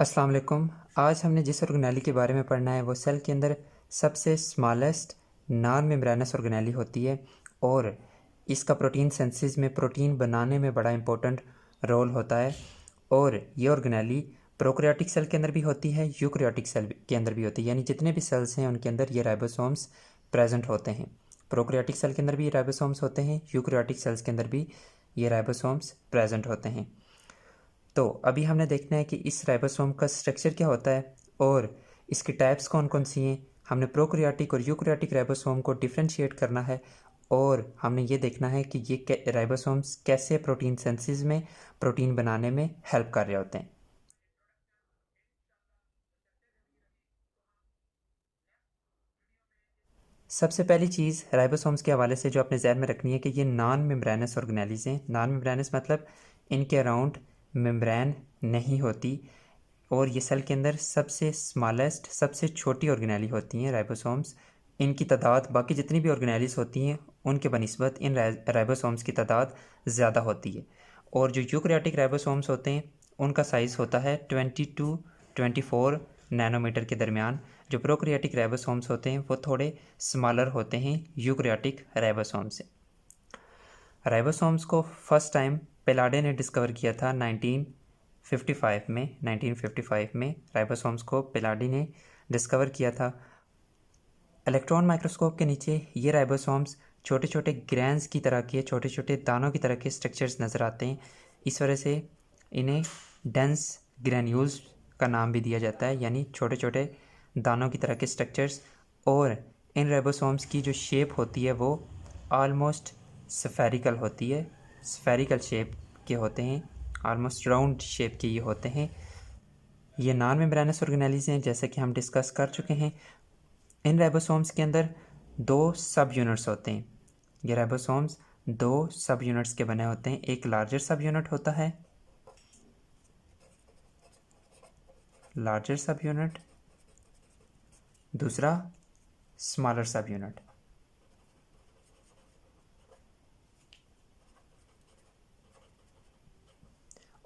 अस्सलाम वालेकुम। आज हमने जिस ऑर्गेनेली के बारे में पढ़ना है वो सेल के अंदर सबसे स्मॉलेस्ट नॉन मेम्ब्रेनस ऑर्गेनेली होती है और इसका प्रोटीन सिंथेसिस में प्रोटीन बनाने में बड़ा इंपॉर्टेंट रोल होता है। और ये ऑर्गेनेली प्रोकैरियोटिक सेल के अंदर भी होती है, यूकैरियोटिक सेल के अंदर भी होती है, यानी जितने भी सेल्स हैं उनके अंदर ये राइबोसोम्स प्रेजेंट होते हैं। प्रोकैरियोटिक सेल के अंदर भी ये राइबोसोम्स होते हैं, यूकैरियोटिक सेल्स के अंदर भी ये राइबोसोम्स प्रेजेंट होते हैं। तो अभी हमने देखना है कि इस राइबोसोम का स्ट्रक्चर क्या होता है और इसकी टाइप्स कौन कौन सी हैं। हमने प्रोकैरियोटिक और यूकैरियोटिक राइबोसोम को डिफ्रेंशिएट करना है और हमने ये देखना है कि ये राइबोसोम्स कैसे प्रोटीन सिंथेसिस में, प्रोटीन बनाने में हेल्प कर रहे होते हैं। सबसे पहली चीज़ राइबोसोम्स के हवाले से जो अपने जहन में रखनी है कि ये नॉन मेम्ब्रेनस ऑर्गेनेलीज हैं। नॉन मेम्ब्रेनस मतलब इनके अराउंड मेम्ब्रेन नहीं होती और ये सेल के अंदर सबसे स्मॉलेस्ट, सबसे छोटी ऑर्गेनेली होती हैं राइबोसोम्स। इनकी तादाद बाकी जितनी भी ऑर्गेनेलीज होती हैं उनके बनिस्बत इन राइबोसोम्स की तादाद ज़्यादा होती है। और जो यूकैरियोटिक राइबोसोम्स होते हैं उनका साइज़ होता है 20 to 24 नैनोमीटर के दरमियान। जो प्रोकैरियोटिक राइबोसोम्स होते हैं वो थोड़े स्मॉलर होते हैं यूकैरियोटिक राइबोसोम से। राइबोसोम्स को फर्स्ट टाइम पेलाडे ने डिस्कवर किया था 1955 में राइबोसोम्स को पेलाडी ने डिस्कवर किया था। इलेक्ट्रॉन माइक्रोस्कोप के नीचे ये राइबोसोम्स छोटे छोटे ग्रैन्स की तरह के, छोटे छोटे दानों की तरह के स्ट्रक्चर्स नज़र आते हैं। इस वजह से इन्हें डेंस ग्रैन्यूल्स का नाम भी दिया जाता है, यानी छोटे छोटे दानों की तरह के स्ट्रक्चर्स। और इन राइबोसोम्स की जो शेप होती है वो ऑलमोस्ट स्फेरिकल होती है, स्फेरिकल शेप के होते हैं, ऑलमोस्ट राउंड शेप के ये होते हैं। ये नॉन मेम्ब्रेनस ऑर्गेनेलीज हैं जैसे कि हम डिस्कस कर चुके हैं। इन राइबोसोम्स के अंदर दो सब यूनिट्स होते हैं। ये राइबोसोम्स दो सब यूनिट्स के बने होते हैं। एक लार्जर सब यूनिट होता है, लार्जर सब यूनिट, दूसरा स्मॉलर सब यूनिट।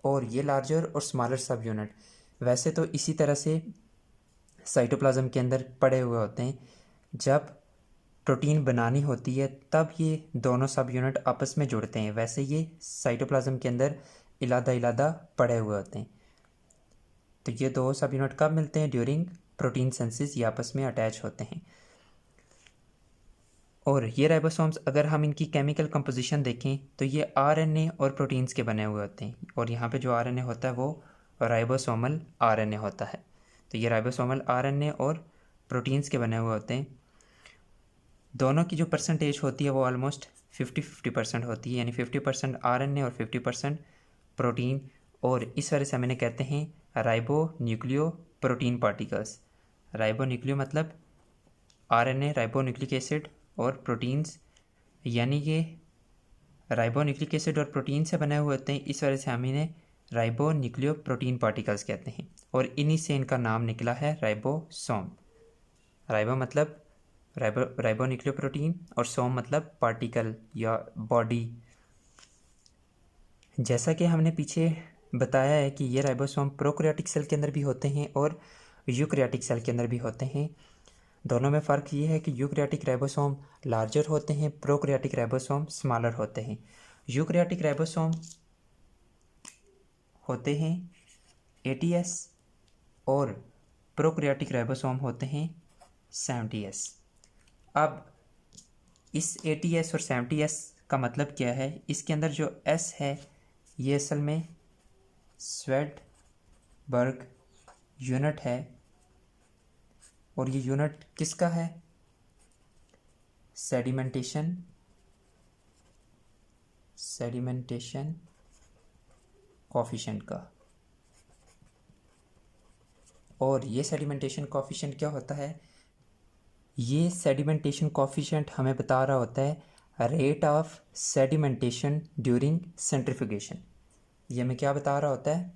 और ये लार्जर और स्मॉलर सब यूनिट वैसे तो इसी तरह से साइटोप्लाज्म के अंदर पड़े हुए होते हैं। जब प्रोटीन बनानी होती है तब ये दोनों सब यूनिट आपस में जुड़ते हैं, वैसे ये साइटोप्लाज्म के अंदर इलादा इलादा पड़े हुए होते हैं। तो ये दो सब यूनिट कब मिलते हैं? ड्यूरिंग प्रोटीन सिंथेसिस ये आपस में अटैच होते हैं। और ये राइबोसोम्स अगर हम इनकी केमिकल कंपोजिशन देखें तो ये आरएनए और प्रोटीन्स के बने हुए होते हैं। और यहाँ पे जो आरएनए होता है वो राइबोसोमल आरएनए होता है। तो ये राइबोसोमल आरएनए और प्रोटीन्स के बने हुए होते हैं। दोनों की जो परसेंटेज होती है वो ऑलमोस्ट 50-50% होती है, यानी 50% आरएनए और 50% प्रोटीन। और इस वजह से हम इन्हें कहते हैं ribo nucleo protein particles. Ribo nucleo मतलब आरएनए, राइबो न्यूक्लिक एसिड और प्रोटीन्स, यानी ये राइबो न्यूक्लिक एसिड और प्रोटीन से बने हुए होते हैं। इस वजह से हम इन्हें राइबो न्यूक्लियो प्रोटीन पार्टिकल्स कहते हैं और इन्हीं से इनका नाम निकला है राइबोसोम। राइबो मतलब राइबो न्यूक्लियो प्रोटीन और सोम मतलब पार्टिकल या बॉडी। जैसा कि हमने पीछे बताया है कि ये राइबोसोम प्रोकैरियोटिक सेल के अंदर भी होते हैं और यूकैरियोटिक सेल के अंदर भी होते हैं। दोनों में फ़र्क ये है कि यूकैरियोटिक राइबोसोम लार्जर होते हैं, प्रोकैरियोटिक राइबोसोम स्मॉलर होते हैं। यूकैरियोटिक राइबोसोम होते हैं ATS और प्रोकैरियोटिक राइबोसोम होते हैं 70S। अब इस ATS और 70S का मतलब क्या है? इसके अंदर जो S है ये असल में स्वेडबर्ग यूनिट है और ये यूनिट किसका है? सेडिमेंटेशन कोफिशिएंट का। और ये सेडिमेंटेशन कोफिशिएंट क्या होता है? ये सेडिमेंटेशन कोफिशिएंट हमें बता रहा होता है rate of sedimentation during centrifugation. ये हमें क्या बता रहा होता है?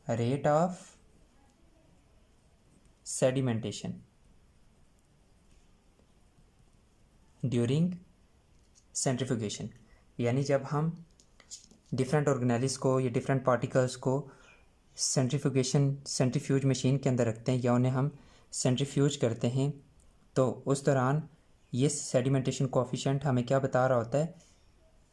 Rate of sedimentation during centrifugation, यानी जब हम डिफरेंट ऑर्गेनेलिस को या डिफरेंट पार्टिकल्स को सेंट्रीफ्यूज मशीन के अंदर रखते हैं या उन्हें हम सेंट्रीफ्यूज करते हैं, तो उस दौरान ये सेडिमेंटेशन कोफिशिएंट हमें क्या बता रहा होता है,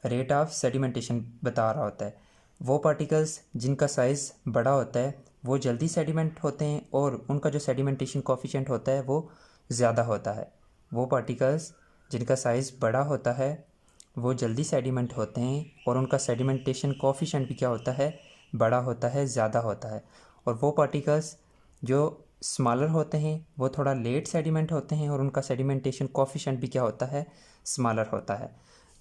रेट ऑफ सेडिमेंटेशन बता रहा होता है। वो पार्टिकल्स जिनका साइज़ बड़ा होता है वो जल्दी सेडिमेंट होते हैं और उनका जो सेडिमेंटेशन कोफिशिएंट होता है वो ज़्यादा होता है। वो पार्टिकल्स जिनका साइज़ बड़ा होता है वो जल्दी सेडिमेंट होते हैं और उनका सेडिमेंटेशन कोफिशिएंट भी क्या होता है, बड़ा होता है, ज़्यादा होता है। और वो पार्टिकल्स जो स्मॉलर होते हैं वो थोड़ा लेट सेडिमेंट होते हैं और उनका सेडिमेंटेशन कोफिशिएंट भी क्या होता है, स्मॉलर होता है।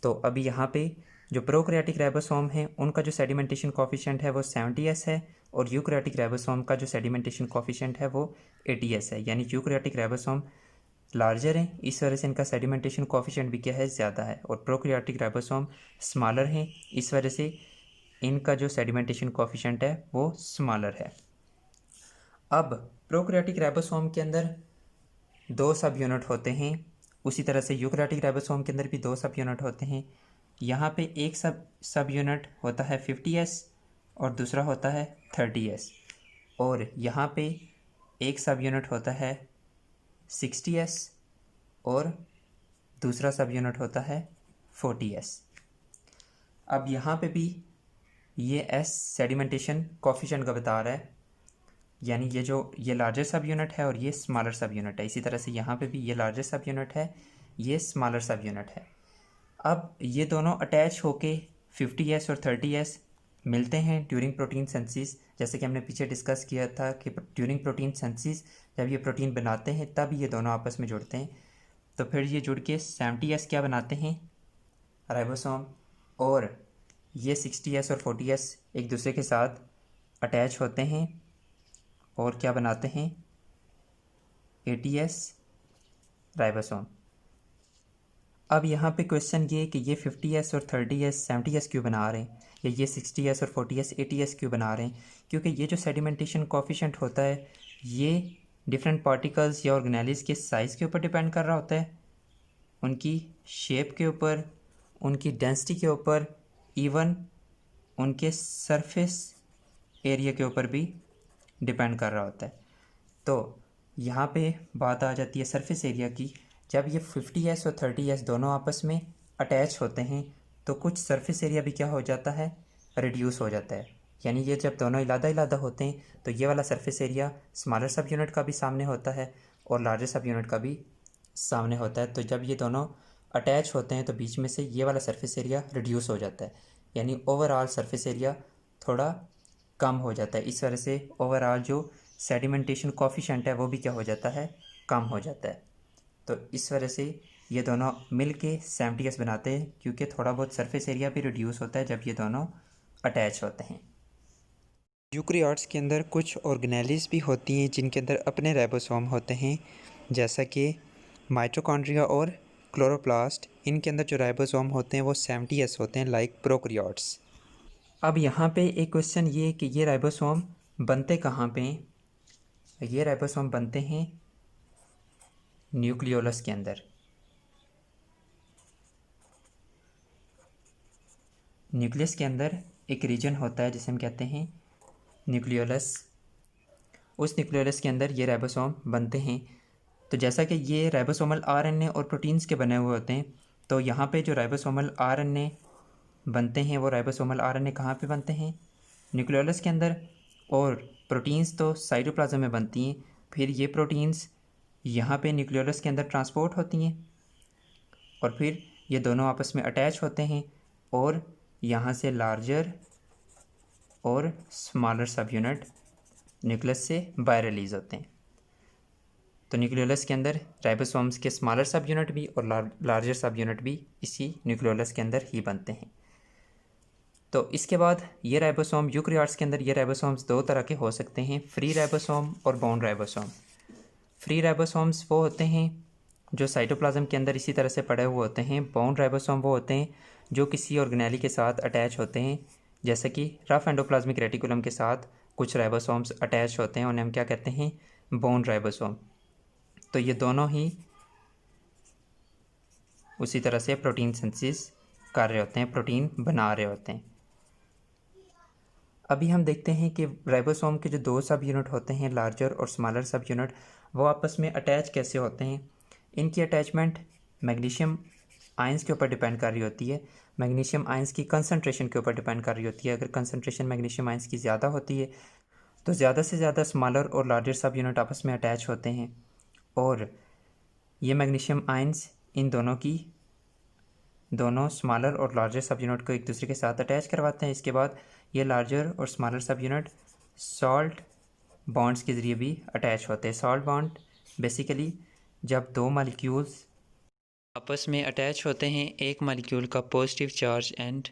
तो अभी यहाँ पे जो प्रोकैरियोटिक राइबोसोम है उनका जो सेडिमेंटेशन कोफिशिएंट है वो 70s है और यूकैरियोटिक राइबोसोम का जो सेडिमेंटेशन कोफिशिएंट है वो 80s है। यानी यूकैरियोटिक राइबोसोम लार्जर हैं, इस वजह से इनका सेडिमेंटेशन कोफिशिएंट भी क्या है, ज़्यादा है। और प्रोकैरियोटिक राइबोसोम स्मॉलर हैं, इस वजह से इनका जो सेडिमेंटेशन कोफिशिएंट है वो स्मॉलर है। अब प्रोकैरियोटिक राइबोसोम के अंदर 2 सब यूनिट होते हैं, उसी तरह से यूकैरियोटिक राइबोसोम के अंदर भी 2 सब यूनिट होते हैं। यहाँ पे एक सब यूनिट होता है 50s और दूसरा होता है 30s, और यहाँ पे एक सब यूनिट होता है 60s और दूसरा सब यूनिट होता है 40s। अब यहाँ पे भी ये S सेडिमेंटेशन कोफिशिएंट का बता रहा है, यानी ये लार्जर सब यूनिट है और ये स्मॉलर सब यूनिट है। इसी तरह से यहाँ पे भी ये लार्जर सब यूनिट है, ये स्मॉलर सब यूनिट है। अब ये दोनों अटैच होके 50s और 30s मिलते हैं ड्यूरिंग प्रोटीन सिंथेसिस। जैसे कि हमने पीछे डिस्कस किया था कि ड्यूरिंग प्रोटीन सिंथेसिस जब ये प्रोटीन बनाते हैं तब ये दोनों आपस में जुड़ते हैं। तो फिर ये जुड़ के 70s क्या बनाते हैं, राइबोसोम, और ये 60s और 40s एक दूसरे के साथ अटैच होते हैं और क्या बनाते हैं, 80s राइबोसोम। अब यहाँ पे क्वेश्चन ये कि ये 50s और 30s 70s क्यों बना रहे हैं, या ये 60s और 40s 80s क्यों बना रहे हैं? क्योंकि ये जो सेडिमेंटेशन कोफिशिएंट होता है ये डिफरेंट पार्टिकल्स या ऑर्गेनेल्स के साइज़ के ऊपर डिपेंड कर रहा होता है, उनकी शेप के ऊपर, उनकी डेंसिटी के ऊपर, इवन उनके सरफेस एरिया के ऊपर भी डिपेंड कर रहा होता है। तो यहाँ पे बात आ जाती है सरफेस एरिया की। जब ये 50s और 30s दोनों आपस में अटैच होते हैं तो कुछ सरफेस एरिया भी क्या हो जाता है, रिड्यूस हो जाता है। यानी ये जब दोनों इलादा होते हैं तो ये वाला सरफेस एरिया स्मॉलर सब यूनिट का भी सामने होता है और लार्जर सब यूनिट का भी सामने होता है। तो जब ये दोनों अटैच होते हैं तो बीच में से ये वाला सरफेस एरिया रिड्यूस हो जाता है, यानी ओवरऑल सरफेस एरिया थोड़ा कम हो जाता है। इस वजह से ओवरऑल जो सेडिमेंटेशन कोफिशिएंट है वो भी क्या हो जाता है, कम हो जाता है। तो इस वजह से ये दोनों मिल के 70s बनाते हैं, क्योंकि थोड़ा बहुत सरफेस एरिया भी रिड्यूस होता है जब ये दोनों अटैच होते हैं। यूकैरियोट्स के अंदर कुछ ऑर्गेनेल्स भी होती हैं जिनके अंदर अपने राइबोसोम होते हैं, जैसा कि माइटोकॉन्ड्रिया और क्लोरोप्लास्ट। इनके अंदर जो राइबोसोम होते हैं वो 70s होते हैं, लाइक प्रोकैरियोट्स। अब यहाँ पे एक क्वेश्चन ये है कि ये राइबोसोम बनते कहाँ पे हैं? ये राइबोसोम बनते हैं न्यूक्लियोलस के अंदर। न्यूक्लियस के अंदर एक रीजन होता है जिसे हम कहते हैं न्यूक्लियोलस। उस न्यूक्लियोलस के अंदर ये राइबोसोम बनते हैं। तो जैसा कि ये राइबोसोमल आरएनए और प्रोटीन्स के बने हुए होते हैं, तो यहाँ पे जो राइबोसोमल आरएनए बनते हैं वो राइबोसोमल आरएनए कहाँ पे बनते हैं, न्यूक्लियोलस के अंदर। और प्रोटीन्स तो साइटोप्लाज्म में बनती हैं, फिर ये प्रोटीन्स यहाँ पे न्यूक्लियोलस के अंदर ट्रांसपोर्ट होती हैं और फिर ये दोनों आपस में अटैच होते हैं और यहाँ से लार्जर और स्मॉलर सब यूनिट न्यूक्लियस से बाहर रिलीज होते हैं। तो न्यूक्लियोलस के अंदर राइबोसोम्स के स्मॉलर सब यूनिट भी और लार्जर सब यूनिट भी इसी न्यूक्लियोलस के अंदर ही बनते हैं। तो इसके बाद ये राइबोसोम यूकैरियोट्स के अंदर ये राइबोसोम्स 2 तरह के हो सकते हैं, फ्री राइबोसोम और बाउंड राइबोसोम। फ्री राइबोसोम्स वो होते हैं जो साइटोप्लाज्म के अंदर इसी तरह से पड़े हुए होते हैं। बाउंड राइबोसोम वो होते हैं जो किसी ऑर्गेनेली के साथ अटैच होते हैं, जैसे कि रफ एंडोप्लाज्मिक रेटिकुलम के साथ कुछ राइबोसोम्स अटैच होते हैं, उन्हें हम क्या कहते हैं, बाउंड राइबोसोम। तो ये दोनों ही उसी तरह से प्रोटीन सिंथेसिस कर रहे होते हैं, प्रोटीन बना रहे होते हैं। अभी हम देखते हैं कि राइबोसोम के जो दो सब यूनिट होते हैं, लार्जर और स्मॉलर सब यूनिट, वो आपस में अटैच कैसे होते हैं। इनकी अटैचमेंट मैग्नीशियम आयंस के ऊपर डिपेंड कर रही होती है, मैग्नीशियम आयंस की कंसनट्रेशन के ऊपर डिपेंड कर रही होती है। अगर कंसनट्रेशन मैग्नीशियम आयंस की ज़्यादा होती है तो ज़्यादा से ज़्यादा स्मॉलर और लार्जर सब यूनिट आपस में अटैच होते हैं, और ये मैग्नीशियम आयंस इन दोनों स्मॉलर और लार्जर सब यूनिट को एक दूसरे के साथ अटैच करवाते हैं। इसके बाद ये लार्जर और स्मॉलर सब यूनिट सॉल्ट बॉन्ड्स के ज़रिए भी अटैच होते हैं। सॉल्ट बॉन्ड बेसिकली जब दो मालिक्यूल्स आपस में अटैच होते हैं, एक मालिक्यूल का पॉजिटिव चार्ज एंड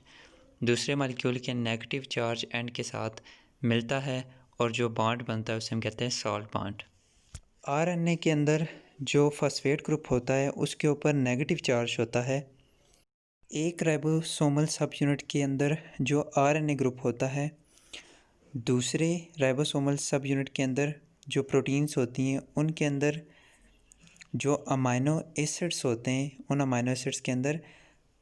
दूसरे मालिक्यूल के नेगेटिव चार्ज एंड के साथ मिलता है और जो बॉन्ड बनता है उसे हम कहते हैं सॉल्ट बॉन्ड। आरएनए के अंदर जो फॉस्फेट ग्रुप होता है उसके ऊपर नेगेटिव चार्ज होता है। एक राइबोसोमल सब यूनिट के अंदर जो आरएनए ग्रुप होता है, दूसरे राइबोसोमल सब यूनिट के अंदर जो प्रोटीन्स होती हैं उनके अंदर जो अमाइनो एसिड्स होते हैं, उन अमाइनो एसिड्स के अंदर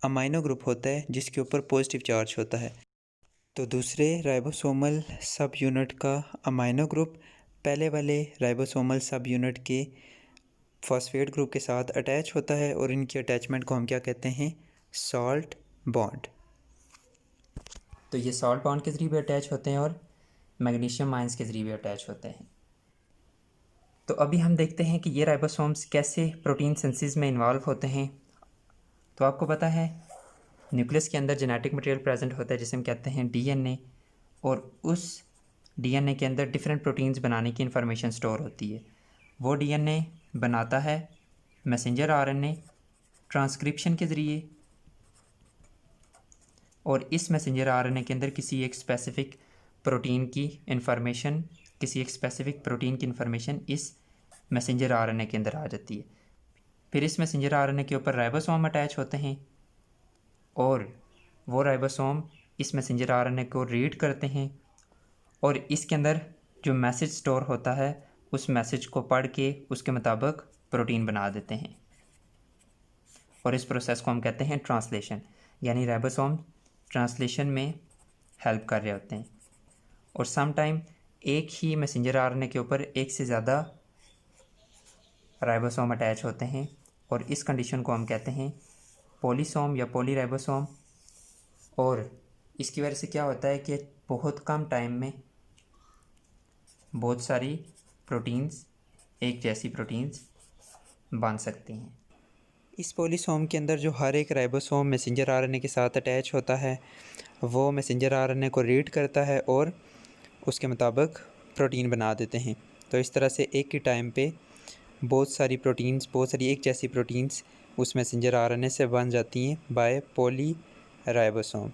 अमाइनो ग्रुप होता है जिसके ऊपर पॉजिटिव चार्ज होता है। तो दूसरे राइबोसोमल सब यूनिट का अमाइनो ग्रुप पहले वाले राइबोसोमल सब यूनिट के फॉस्फेट ग्रुप के साथ अटैच होता है और इनकी अटैचमेंट को हम क्या कहते हैं, सॉल्ट बॉन्ड। तो ये सॉल्ट बॉन्ड के ज़रिए भी अटैच होते हैं और मैग्नीशियम आयंस के ज़रिए भी अटैच होते हैं। तो अभी हम देखते हैं कि ये राइबोसोम्स कैसे प्रोटीन सिंथेसिस में इन्वॉल्व होते हैं। तो आपको पता है न्यूक्लियस के अंदर जेनेटिक मटेरियल प्रेजेंट होता है जिसे हम कहते हैं डीएनए, और उस डीएनए के अंदर डिफरेंट प्रोटीन्स बनाने की इन्फॉर्मेशन स्टोर होती है। वो डीएनए बनाता है मैसेंजर आरएनए ट्रांसक्रिप्शन के ज़रिए, और इस मैसेंजर आरएनए के अंदर किसी एक स्पेसिफिक प्रोटीन की इन्फॉर्मेशन इस मैसेंजर आरएनए के अंदर आ जाती है। फिर इस मैसेंजर आरएनए के ऊपर राइबोसोम अटैच होते हैं और वो राइबोसोम इस मैसेंजर आरएनए को रीड करते हैं और इसके अंदर जो मैसेज स्टोर होता है उस मैसेज को पढ़ के उसके मुताबिक प्रोटीन बना देते हैं, और इस प्रोसेस को हम कहते हैं ट्रांसलेशन। यानी राइबोसोम ट्रांसलेशन में हेल्प कर रहे होते हैं। और सम टाइम एक ही मैसेंजर आरएनए के ऊपर एक से ज़्यादा राइबोसोम अटैच होते हैं, और इस कंडीशन को हम कहते हैं पॉलीसोम या पॉलीराइबोसोम। और इसकी वजह से क्या होता है कि बहुत कम टाइम में बहुत सारी प्रोटीन्स, एक जैसी प्रोटीन्स बन सकती हैं। इस पॉलीसोम के अंदर जो हर एक राइबोसोम मैसेंजर आरएनए के साथ अटैच होता है, वो मैसेंजर आरएनए को रीड करता है और उसके मुताबिक प्रोटीन बना देते हैं। तो इस तरह से एक ही टाइम पे बहुत सारी एक जैसी प्रोटीन्स उस मैसेंजर आरएनए से बन जाती हैं बाय पॉलीराइबोसोम।